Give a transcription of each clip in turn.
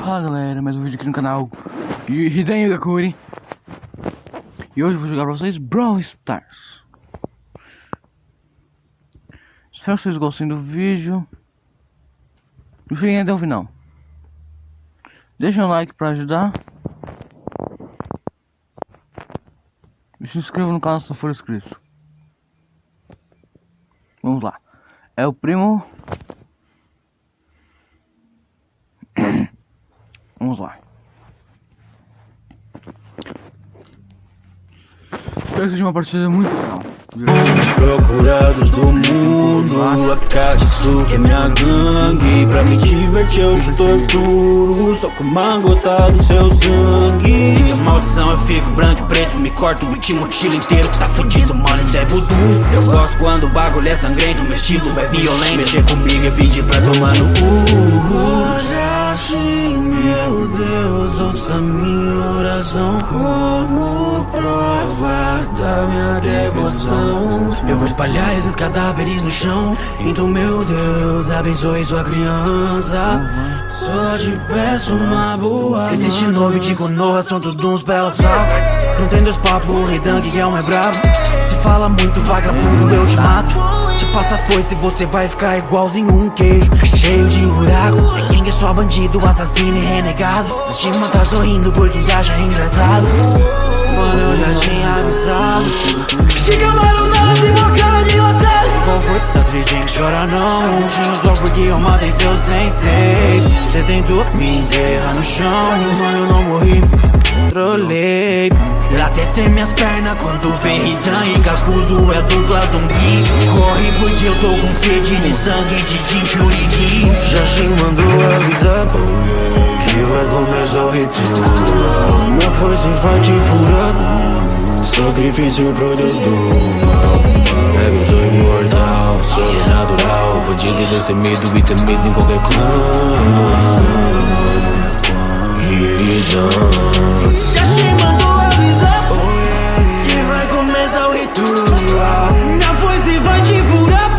Fala galera, mais um vídeo aqui no canal Hiden Gakuri. E hoje eu vou jogar pra vocês Brawl Stars. Espero que vocês gostem do vídeo. E fiquem até o final. Deixa um like pra ajudar. E se inscreva no canal se não for inscrito. Vamos lá. É o primo. Vamos lá. Espero que seja uma partida muito legal. Os procurados do mundo, Akatsuki é minha gangue. Pra me divertir eu te torturo, só com uma gota do seu sangue. E a maldição eu fico branco e preto, me corto o te mochila inteiro. Tá fudido, mano, isso é voodoo. Eu gosto quando o bagulho é sangrento, meu estilo é violento. Mexer comigo é pedir pra tomar no cu. Já assim, meu Deus, ouça minha oração como prova da minha devoção. Eu vou espalhar esses cadáveres no chão. Então, meu Deus, abençoe sua criança. Só te peço uma boa. Existe nome de Konoha, são todos uns belas sacos. Não tem dois papos, o Hidan que é o mais bravo. Se fala muito vagabundo, eu te mato. Te passa a foice e você vai ficar igualzinho um queijo cheio de buraco. Ninguém é só bandido, assassino e renegado. Mas te matar sorrindo porque acha engraçado. Mano, eu já tinha avisado. Chega, mano, não tem boca dilatada. Qual foi? Tá triste, tem que chorar não. Tinha só porque eu matei seu sensei. Você tentou me enterrar no chão, mas eu não morri. Trolei. Até treme minhas pernas quando vê Hidan e Kakuzu é dupla zumbi. Corre porque eu tô com sede de sangue de Jinchuriki. Já mandou avisar que vai começar o ritual. Uma força vai te furar. Sacrifício pro Deus do mal. Eu sou imortal, sobrenatural. Bandido destemido e temido em qualquer clã. Já te mandou avisar que vai começar o ritual. Minha foice vai te furar.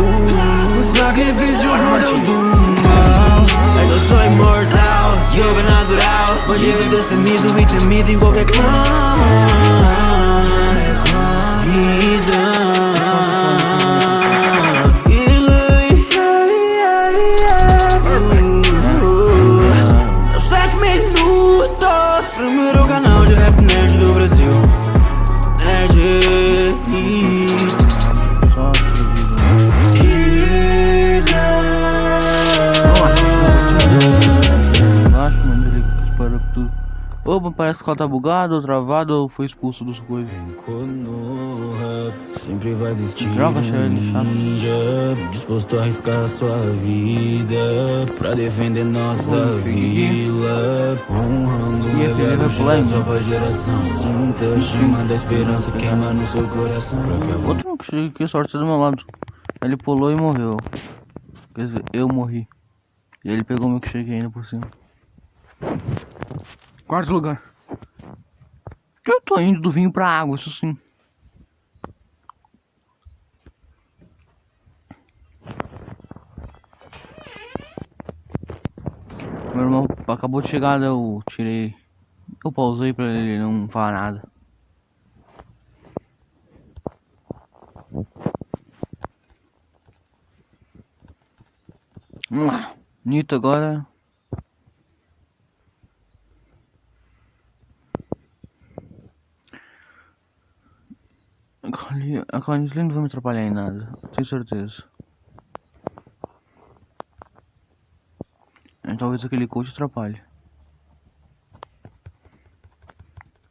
Sacrifício pro Deus do mal. Eu sou imortal, sobrenatural. Bandido destemido e temido em qualquer clã. Primeiro canal de rap nerd do Brasil. Nerd Só Relaxa, mano, ele disparou com tudo. Opa, parece que ela tá bugado ou travado ou foi expulso dos coisas. Konoha sempre vai existir Droga, Shelly, chato. ninja disposto a arriscar sua vida pra defender nossa vila, honrando o legado geração pra geração. Sinta a chama da esperança queima no seu coração. Outro que chega aqui, sorte do meu lado. Ele pulou e morreu. Quer dizer, eu morri. E ele pegou meu milkshake ainda por cima. Quarto lugar. Eu tô indo do vinho pra água, isso sim. Meu irmão acabou de chegar, eu tirei. Eu pausei pra ele não falar nada. Vamos lá. Nito agora. A Corinthians não vai me atrapalhar em nada, tenho certeza. Talvez aquele coach atrapalhe.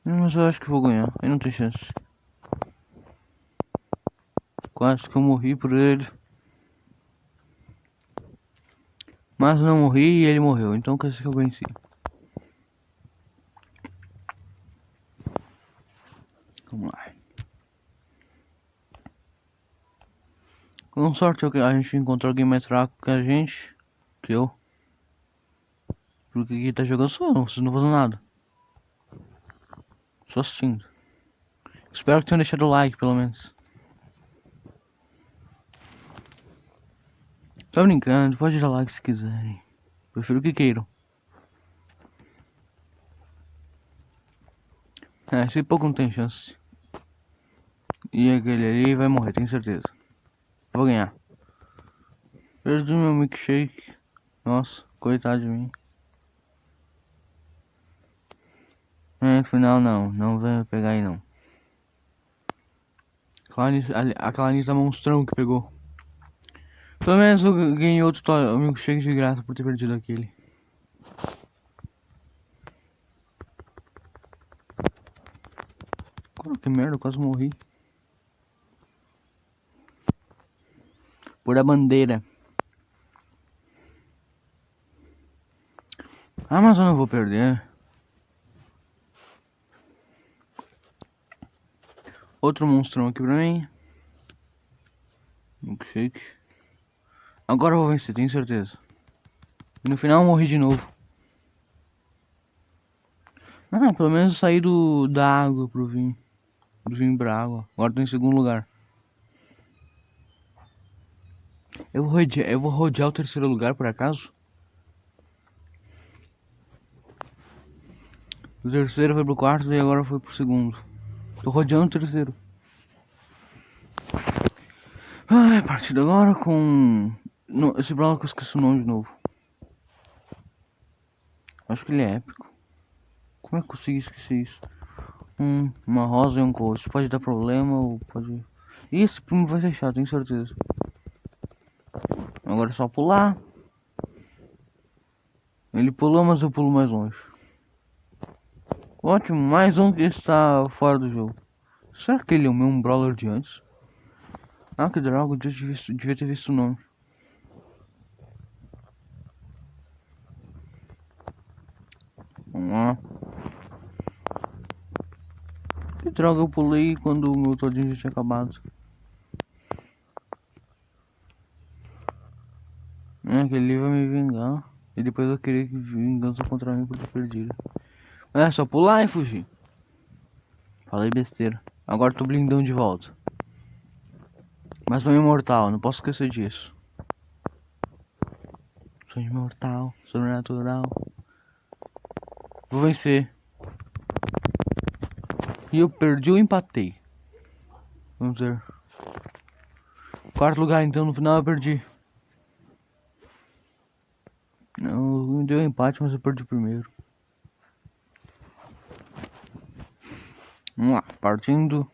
Mas eu acho que vou ganhar, aí não tem chance. Quase que eu morri por ele. Mas não morri e ele morreu, então quer dizer que eu venci. Vamos lá. Com sorte a gente encontrou alguém mais fraco que a gente. Que eu. Porque quem tá jogando sou eu, vocês não fazem nada. Só assistindo. Espero que tenham deixado o like, pelo menos. Tô brincando, pode dar like se quiserem. Prefiro que queiram. Esse pouco não tem chance. E aquele ali vai morrer, tenho certeza. Vou ganhar. Perdi meu milkshake. Nossa, coitado de mim. No final não vai pegar aí não. A Clarice monstrão que pegou. Pelo menos eu ganhei outro milkshake de graça por ter perdido aquele. Que merda, eu quase morri. Por a bandeira. Ah, mas eu não vou perder. Outro monstrão aqui pra mim. Milkshake. Agora eu vou vencer, tenho certeza. E no final eu morri de novo. Ah, pelo menos eu saí da água pro vinho. Do vinho pra água. Agora tô em segundo lugar. Eu vou rodear o terceiro lugar por acaso? O terceiro foi pro quarto e agora foi pro segundo. Tô rodeando o terceiro. Ai, partida agora com... esse Brawler que eu esqueci o nome de novo. Acho que ele é épico. Como é que eu consegui esquecer isso? Uma rosa e um coach. Pode dar problema ou pode... Esse primo vai ser chato, tenho certeza. Agora é só pular. Ele pulou, mas eu pulo mais longe. Ótimo, mais um que está fora do jogo. Será que ele é o mesmo Brawler de antes? Ah, que droga, eu devia ter visto o nome. Vamos lá. Que droga, eu pulei quando o meu todinho já tinha acabado. Aquele vai me vingar. E depois eu querer vingança contra mim por ter perdido. É só pular e fugir. Falei besteira. Agora tô blindão de volta. Mas sou imortal, não posso esquecer disso. Sou imortal, sobrenatural. Vou vencer. E eu perdi ou empatei? Vamos ver. Quarto lugar, então no final eu perdi. Não deu empate, mas eu perdi primeiro. Vamos lá, partindo.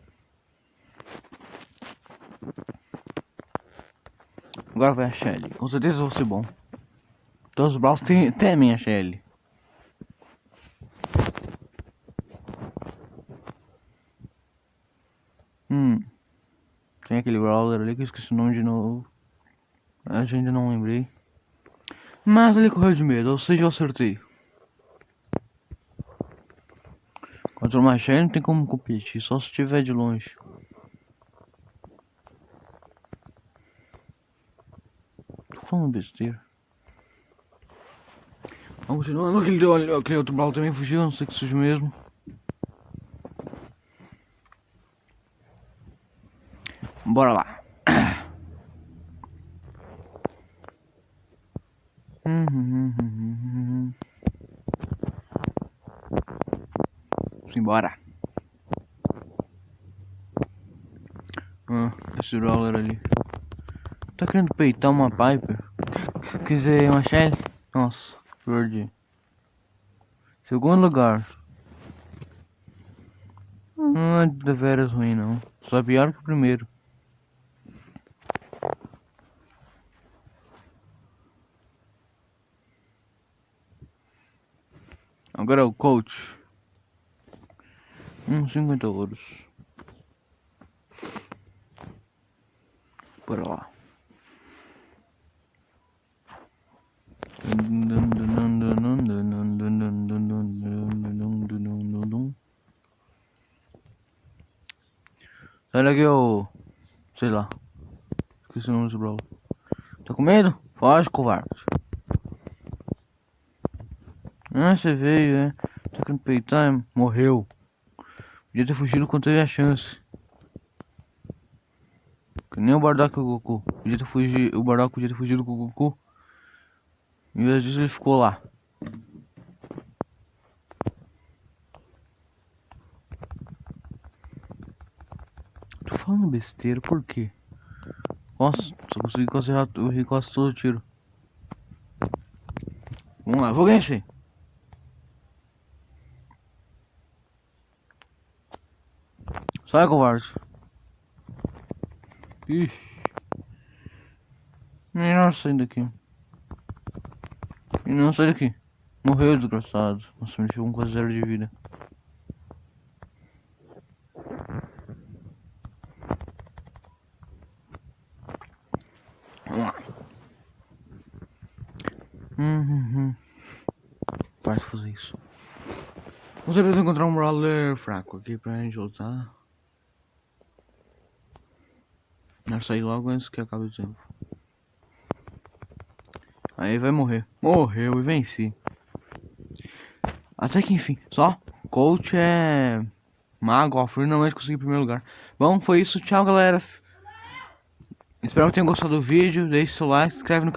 Agora vai a Shelly. Com certeza eu vou ser bom. Todos os Brawls temem a Shelly. Tem aquele Brawler ali que eu esqueci o nome de novo. A gente ainda não lembrei. Mas ele correu de medo, ou seja, eu acertei. Contra uma Shelly não tem como competir, só se estiver de longe. Tô falando besteira. Vamos continuando, aquele outro Brawler também fugiu, não sei que seja mesmo. Bora lá. Simbora. Esse Brawler ali. Tá querendo peitar uma Piper? Quer dizer, uma Shelly? Nossa, perdi. Segundo lugar. Não é de veras ruim não. Só é pior que o primeiro. Agora é o coach. 50 ouros. Bora lá. Sai daqui, ô. Sei lá. Esqueci o nome desse Brawl. Tá com medo? Foge, covarde. Você veio, é. Tá querendo peitar, morreu. Podia ter fugido quando teve a chance. Que nem o Bardock e o Goku. O Bardock podia ter fugido com o Goku. Em vez disso ele ficou lá. falando besteira, por quê? Nossa, só consegui consertar, eu errei quase todo o tiro. Vamos lá, vou vencer. Sai, covarde. Ixi. Menino, sai daqui. Menino, sai daqui. Morreu, desgraçado. Nossa, me deixou com quase 0 de vida. Vamos lá. Para de fazer isso. Com certeza encontrar um brawler fraco aqui pra gente lutar. Quero sair logo antes que acabe o tempo. Aí vai morrer. Morreu e venci. Até que enfim. Só coach é mago, ó, finalmente consegui em primeiro lugar. Bom, foi isso. Tchau, galera. Espero que tenham gostado do vídeo. Deixe seu like, se inscreve no canal.